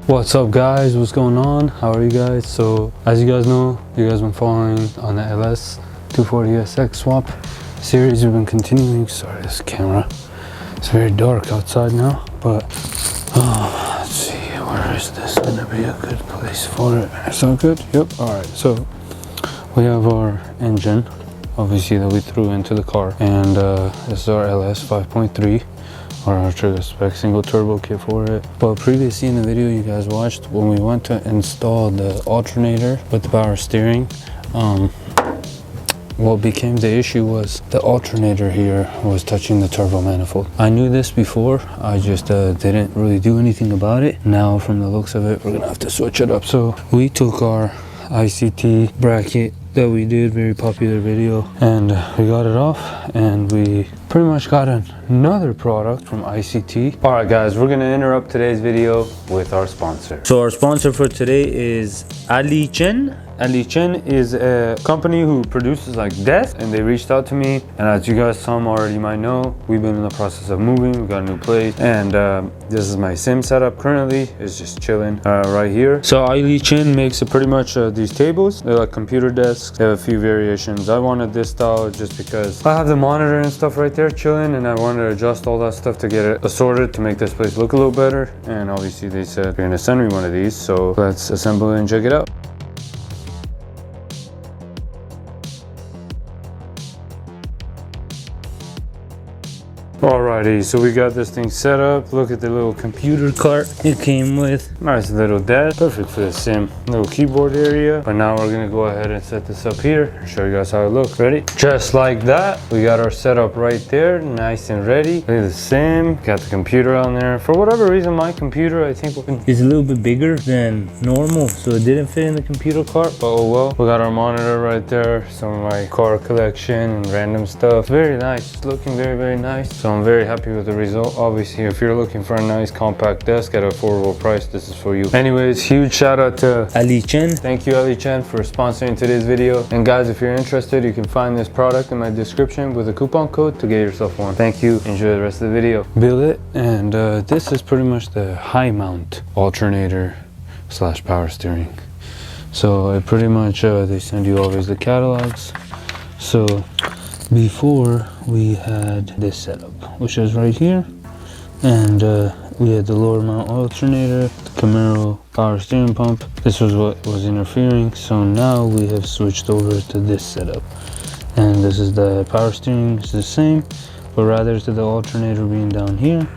What's up guys, what's going on, how are you guys? So as you guys know, you guys been following on the LS 240SX swap series. We've been continuing. Sorry, this camera, it's very dark outside now, but let's see, where is this gonna be a good place for it? It's not good. Yep. All right, so we have our engine obviously that we threw into the car, and this is our LS 5.3 or our TriggaSpec single turbo kit for it. But previously in the video you guys watched, when we went to install the alternator with the power steering, what became the issue was the alternator here was touching the turbo manifold. I knew this before, I just didn't really do anything about it. Now from the looks of it, we're gonna have to switch it up. So we took our ICT bracket that we did, very popular video, and we got it off, and we pretty much got another product from ICT. All right guys, we're gonna interrupt today's video with our sponsor. So our sponsor for today is LOJ. LOJ is a company who produces like desks, and they reached out to me, and as you guys some already might know, we've been in the process of moving. We got a new place, and this is my sim setup currently. It's just chilling right here. So LOJ makes pretty much these tables. They're like computer desks. They have a few variations. I wanted this style just because I have the monitor and stuff right there chilling, and I wanted to adjust all that stuff to get it assorted to make this place look a little better. And obviously they said they're gonna send me one of these, so let's assemble it and check it out. Alrighty, so we got this thing set up. Look at the little computer cart it came with. Nice little desk, perfect for the sim. Little keyboard area. But now we're gonna go ahead and set this up here and show you guys how it looks. Ready? Just like that, we got our setup right there, nice and ready. Look at the sim, got the computer on there. For whatever reason, my computer, I think, is a little bit bigger than normal, so it didn't fit in the computer cart, but oh well. We got our monitor right there, some of my car collection and random stuff. Very nice, it's looking very, very nice. So I'm very happy with the result. Obviously, if you're looking for a nice compact desk at an affordable price, this is for you. Anyways, huge shout out to LOJ. Thank you, LOJ, for sponsoring today's video. And guys, if you're interested, you can find this product in my description with a coupon code to get yourself one. Thank you. Enjoy the rest of the video. Billet, and this is pretty much the high mount alternator slash power steering. So it pretty much they send you always the catalogs. So before we had this setup, which is right here, and we had the lower mount alternator, the Camaro power steering pump. This was what was interfering, so now we have switched over to this setup, and this is the power steering. It's the same, but rather to the alternator being down here,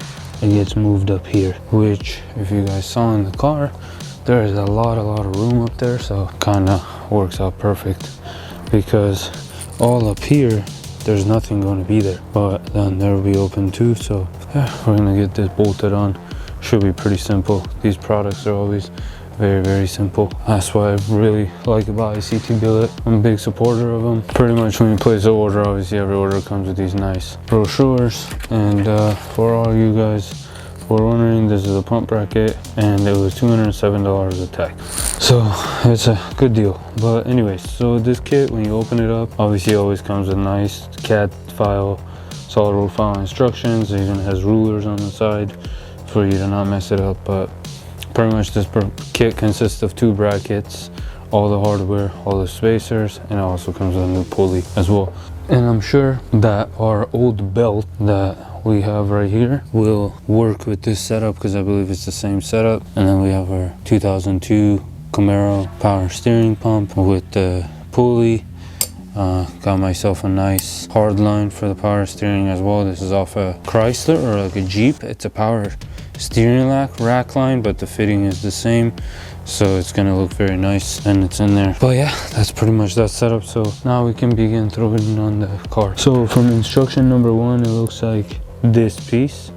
it gets moved up here, which if you guys saw in the car, there is a lot of room up there, so kind of works out perfect, because all up here there's nothing going to be there, but then there will be open too. So yeah, we're gonna get this bolted on. Should be pretty simple. These products are always very, very simple. That's what I really like about ICT Billet. I'm a big supporter of them. Pretty much when you place an order, obviously every order comes with these nice brochures. And for all you guys who are wondering, this is a pump bracket, and it was $207 a tag. So it's a good deal. But anyways, so this kit, when you open it up, obviously it always comes with nice CAD file, solid road file instructions. It even has rulers on the side for you to not mess it up. But pretty much this kit consists of 2 brackets, all the hardware, all the spacers, and it also comes with a new pulley as well. And I'm sure that our old belt that we have right here will work with this setup, because I believe it's the same setup. And then we have our 2002 Camaro power steering pump with the pulley. Got myself a nice hard line for the power steering as well. This is off a Chrysler or like a Jeep. It's a power steering rack line, but the fitting is the same, so it's gonna look very nice, and it's in there. But yeah, that's pretty much that setup. So now we can begin throwing it on the car. So from instruction number 1, it looks like this piece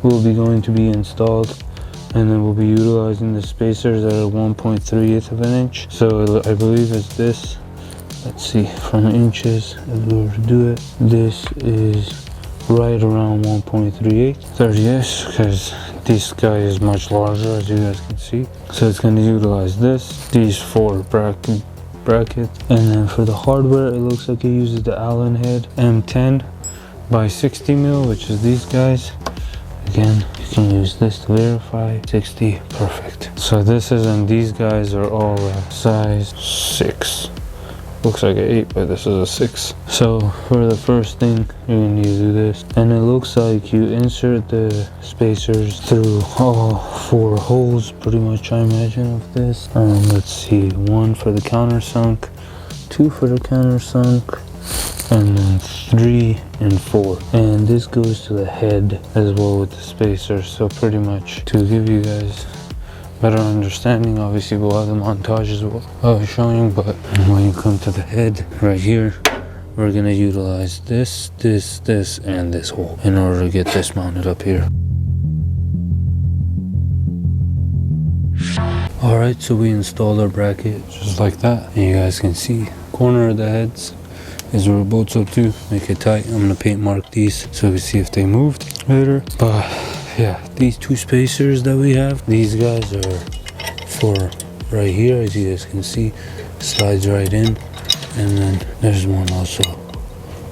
will be going to be installed, and then we'll be utilizing the spacers that are 1.3 of an inch. So I believe it's this. Let's see, from inches, if we were to do it, this is right around 1.38. There's yes, because this guy is much larger, as you guys can see. So it's going to utilize these 4 brackets. And then for the hardware, it looks like it uses the Allen head M10 by 60 mil, which is these guys. again, you can use this to verify. 60, perfect. So this is, and these guys are all size 6. Looks like an 8, but this is a 6. So for the first thing, you're gonna need to do this, and it looks like you insert the spacers through all 4 holes, pretty much, I imagine, of this. Let's see, 1 for the countersunk, 2 for the countersunk, and then 3 and 4. And this goes to the head as well with the spacer. So pretty much to give you guys better understanding, obviously we'll have the montages showing, but when you come to the head right here, we're gonna utilize this, and this hole in order to get this mounted up here. Alright, so we installed our bracket just like that, and you guys can see corner of the heads is where it bolts up to. Make it tight. I'm gonna paint mark these so we see if they moved later. But yeah, these 2 spacers that we have, these guys are for right here, as you guys can see, slides right in, and then there's one also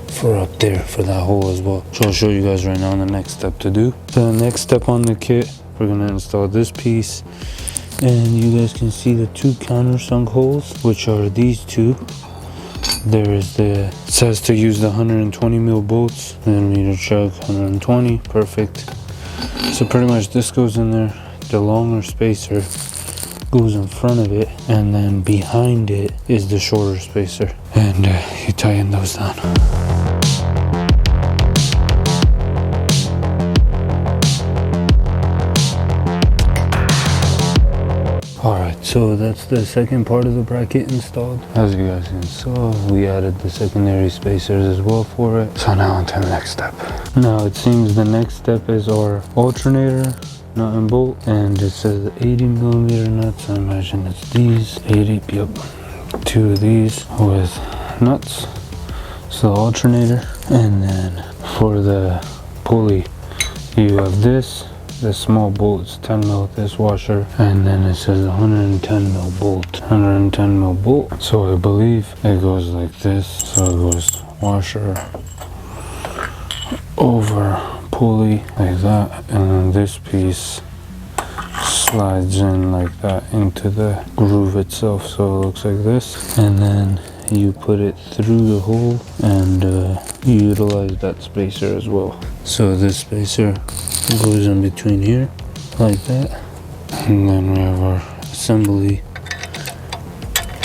for up there for that hole as well. So I'll show you guys right now the next step to do. The next step on the kit, we're gonna install this piece, and you guys can see the 2 countersunk holes, which are these 2. There is the, it says to use the 120 mil bolts, millimeter chuck, 120, perfect. So pretty much this goes in there, the longer spacer goes in front of it, and then behind it is the shorter spacer, and you tighten those down. Alright, so that's the second part of the bracket installed. As you guys can see, we added the secondary spacers as well for it. So now on to the next step. Now it seems the next step is our alternator nut and bolt, and it says 80 millimeter nuts. I imagine it's these 80, yep, 2 of these with nuts. So the alternator, and then for the pulley, you have this. The small bolt is 10 mil, this washer, and then it says 110 mil bolt, 110 mil bolt. So I believe it goes like this. So it goes washer over pulley like that, and then this piece slides in like that into the groove itself. So it looks like this, and then you put it through the hole, and you utilize that spacer as well. So this spacer goes in between here like that, and then we have our assembly,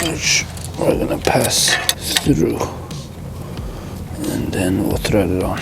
which we're gonna pass through, and then we'll thread it on.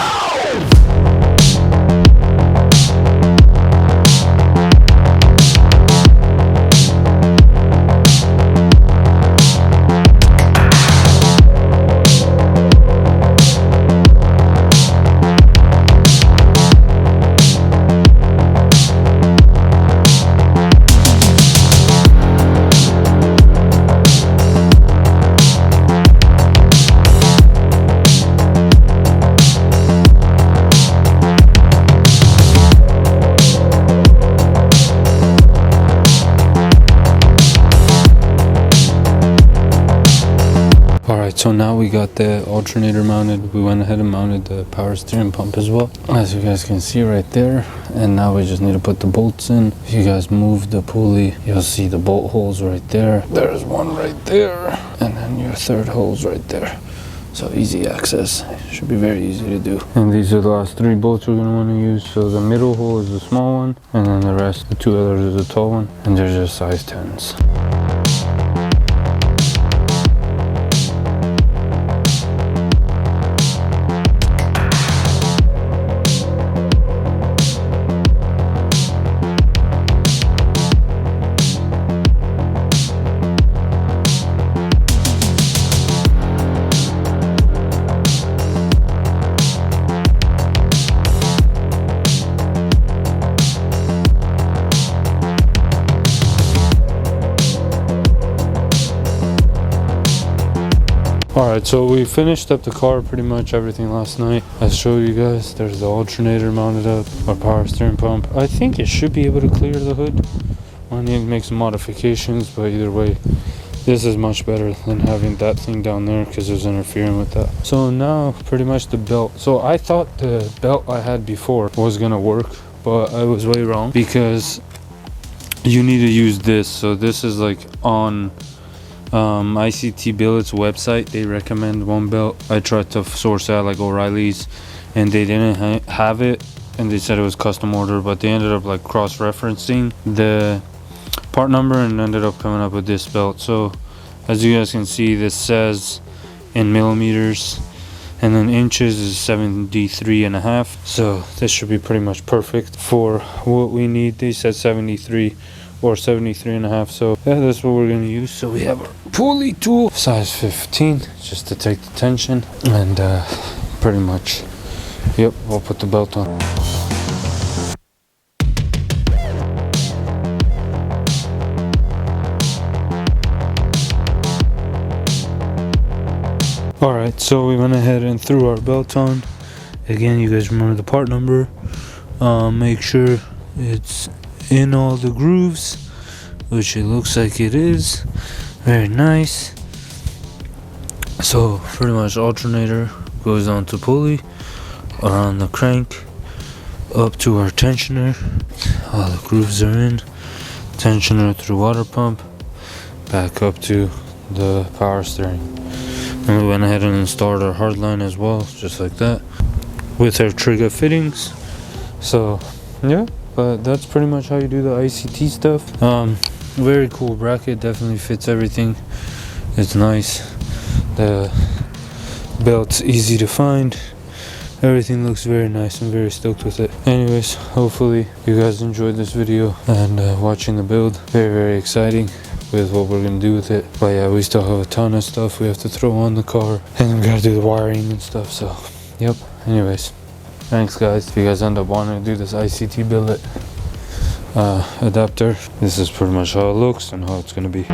So now we got the alternator mounted. We went ahead and mounted the power steering pump as well, as you guys can see right there. And now we just need to put the bolts in. If you guys move the pulley, you'll see the bolt holes right there. There's one right there, and then your third hole's right there. So easy access, should be very easy to do. And these are the last 3 bolts we're gonna wanna use. So the middle hole is the small one, and then the rest, the 2 others, is the tall one, and they're just size 10s. Alright, so we finished up the car, pretty much everything last night. I showed you guys, there's the alternator mounted up, our power steering pump. I think it should be able to clear the hood. I need to make some modifications, but either way, this is much better than having that thing down there because it was interfering with that. So now pretty much the belt. So I thought the belt I had before was gonna work, but I was way wrong, because you need to use this. So this is like on ICT Billet's website. They recommend one belt. I tried to source out like O'Reilly's, and they didn't have it, and they said it was custom order, but they ended up like cross-referencing the part number and ended up coming up with this belt. So as you guys can see, this says in millimeters, and then inches is 73.5. So this should be pretty much perfect for what we need. They said 73 or 73.5. So yeah, that's what we're gonna use. So we have our pulley tool, size 15, just to take the tension, and pretty much, yep, we'll put the belt on. Alright, so we went ahead and threw our belt on. Again, you guys remember the part number. Make sure it's in all the grooves, which it looks like it is. Very nice. So pretty much alternator goes onto pulley, around the crank, up to our tensioner. All the grooves are in. Tensioner through water pump, back up to the power steering. And we went ahead and installed our hardline as well, just like that, with our Trigga fittings. So yeah, but that's pretty much how you do the ICT stuff. Very cool bracket, definitely fits everything. It's nice. The belt's easy to find. Everything looks very nice. I'm very stoked with it. Anyways, hopefully you guys enjoyed this video and watching the build. Very exciting with what we're gonna do with it. But yeah, we still have a ton of stuff we have to throw on the car, and we gotta do the wiring and stuff. So yep, anyways, thanks guys. If you guys end up wanting to do this ICT billet adapter, this is pretty much how it looks and how it's gonna be.